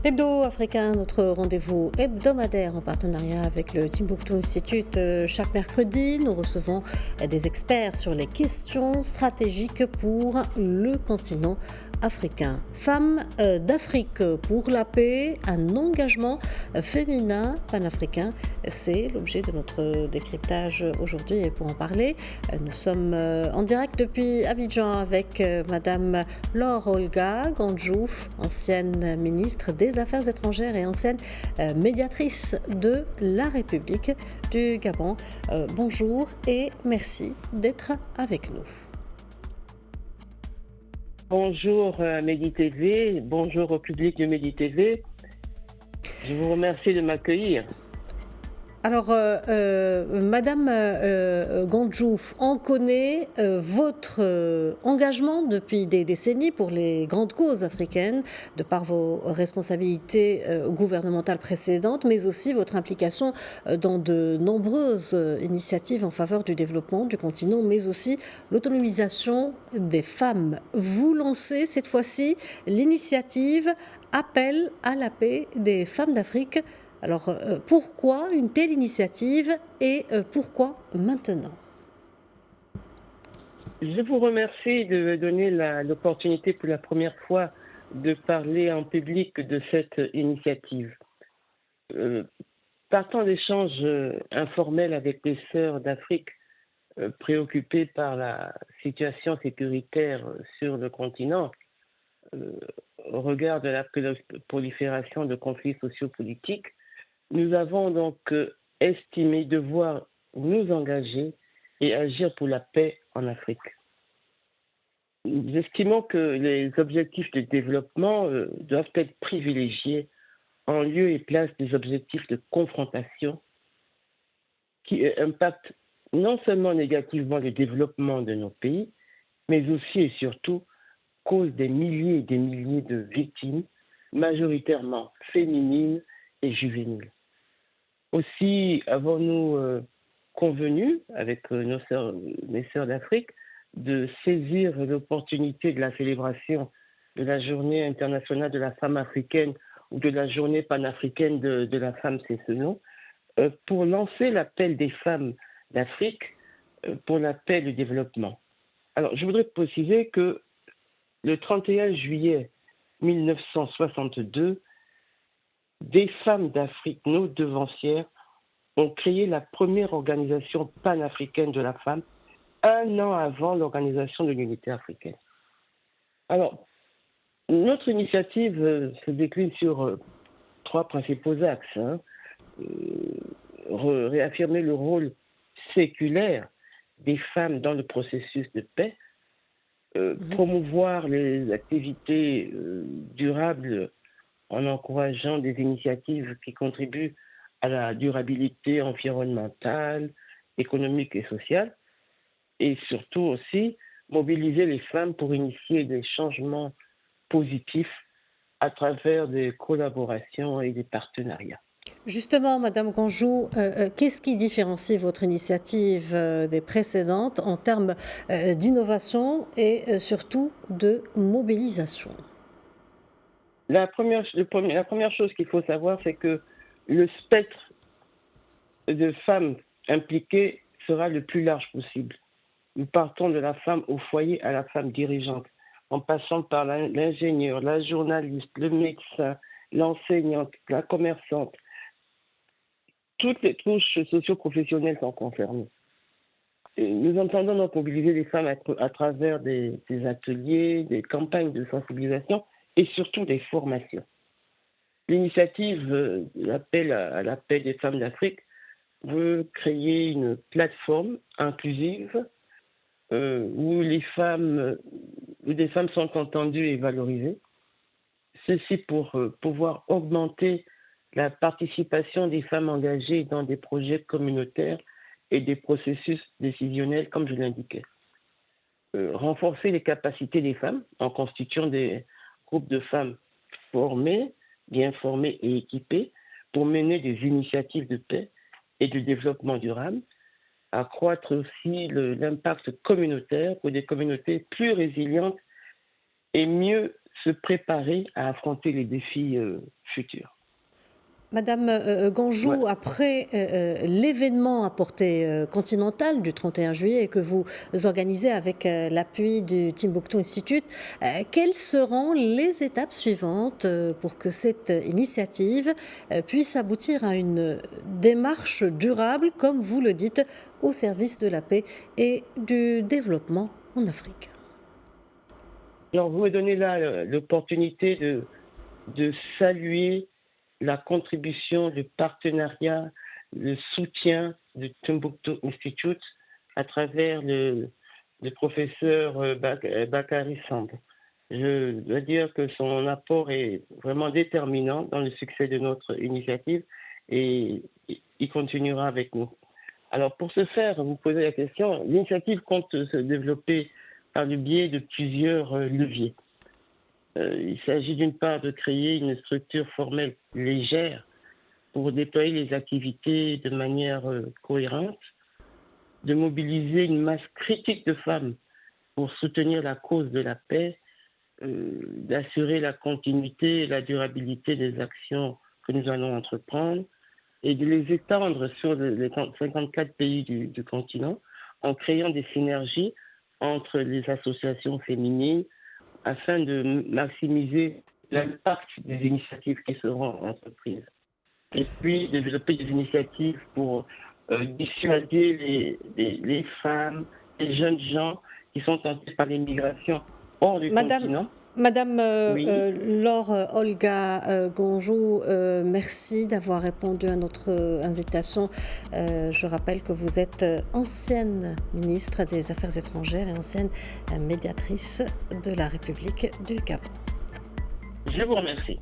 L'Hebdo africain, notre rendez-vous hebdomadaire en partenariat avec le Timbuktu Institute. Chaque mercredi, nous recevons des experts sur les questions stratégiques pour le continent africain. Femmes d'Afrique pour la paix, un engagement féminin panafricain. C'est l'objet de notre décryptage aujourd'hui. Et pour en parler, nous sommes en direct depuis Abidjan avec Madame Laure Olga Gandjouf, ancienne ministre des Affaires étrangères et ancienne médiatrice de la République du Gabon. Bonjour et merci d'être avec nous. Bonjour Medi TV, bonjour au public de Medi TV. Je vous remercie de m'accueillir. Alors, Madame Gandjouf, on connaît votre engagement depuis des décennies pour les grandes causes africaines, de par vos responsabilités gouvernementales précédentes, mais aussi votre implication dans de nombreuses initiatives en faveur du développement du continent, mais aussi l'autonomisation des femmes. Vous lancez cette fois-ci l'initiative Appel à la paix des femmes d'Afrique. Alors, pourquoi une telle initiative et pourquoi maintenant ? Je vous remercie de me donner l'opportunité pour la première fois de parler en public de cette initiative. Partant d'échanges informels avec les sœurs d'Afrique préoccupées par la situation sécuritaire sur le continent, au regard de la prolifération de conflits sociopolitiques, nous avons donc estimé devoir nous engager et agir pour la paix en Afrique. Nous estimons que les objectifs de développement doivent être privilégiés en lieu et place des objectifs de confrontation qui impactent non seulement négativement le développement de nos pays, mais aussi et surtout causent des milliers et des milliers de victimes, majoritairement féminines et juvéniles. Aussi, avons-nous convenu avec mes sœurs d'Afrique de saisir l'opportunité de la célébration de la Journée internationale de la femme africaine ou de la Journée panafricaine de la femme, c'est ce nom, pour lancer l'appel des femmes d'Afrique pour la paix et le développement. Alors, je voudrais préciser que le 31 juillet 1962, des femmes d'Afrique, nos devancières, ont créé la première organisation panafricaine de la femme, un an avant l'organisation de l'unité africaine. Alors, notre initiative se décline sur trois principaux axes. Réaffirmer le rôle séculaire des femmes dans le processus de paix, promouvoir les activités durables en encourageant des initiatives qui contribuent à la durabilité environnementale, économique et sociale, et surtout aussi mobiliser les femmes pour initier des changements positifs à travers des collaborations et des partenariats. Justement, Madame Gandjouf, qu'est-ce qui différencie votre initiative des précédentes en termes d'innovation et surtout de mobilisation ? La première chose qu'il faut savoir, c'est que le spectre de femmes impliquées sera le plus large possible. Nous partons de la femme au foyer à la femme dirigeante, en passant par l'ingénieur, la journaliste, le médecin, l'enseignante, la commerçante. Toutes les couches socio-professionnelles sont concernées. Et nous entendons donc mobiliser les femmes à travers des ateliers, des campagnes de sensibilisation et surtout des formations. L'initiative l'appel à la paix des femmes d'Afrique veut créer une plateforme inclusive où des femmes sont entendues et valorisées. Ceci pour pouvoir augmenter la participation des femmes engagées dans des projets communautaires et des processus décisionnels, comme je l'indiquais. Renforcer les capacités des femmes en constituant des groupes de femmes formées, bien formées et équipées pour mener des initiatives de paix et de développement durable. Accroître aussi l'impact communautaire pour des communautés plus résilientes et mieux se préparer à affronter les défis futurs. Madame Ganjou, Voilà. après l'événement à portée continentale du 31 juillet que vous organisez avec l'appui du Timbuktu Institute, quelles seront les étapes suivantes pour que cette initiative puisse aboutir à une démarche durable, comme vous le dites, au service de la paix et du développement en Afrique? Alors, vous me donnez là l'opportunité de saluer la contribution, le partenariat, le soutien du Timbuktu Institute à travers le professeur Bakary Samb. Je dois dire que son apport est vraiment déterminant dans le succès de notre initiative et il continuera avec nous. Alors pour ce faire, vous posez la question, l'initiative compte se développer par le biais de plusieurs leviers. Il s'agit d'une part de créer une structure formelle légère pour déployer les activités de manière cohérente, de mobiliser une masse critique de femmes pour soutenir la cause de la paix, d'assurer la continuité et la durabilité des actions que nous allons entreprendre et de les étendre sur les 54 pays du continent en créant des synergies entre les associations féminines afin de maximiser l'impact des initiatives qui seront entreprises. Et puis, développer des initiatives pour dissuader les femmes, les jeunes gens qui sont tentés par l'immigration hors du continent. Madame Oui. Laure Olga Ganjou, merci d'avoir répondu à notre invitation. Je rappelle que vous êtes ancienne ministre des Affaires étrangères et ancienne médiatrice de la République du Gabon. Je vous remercie.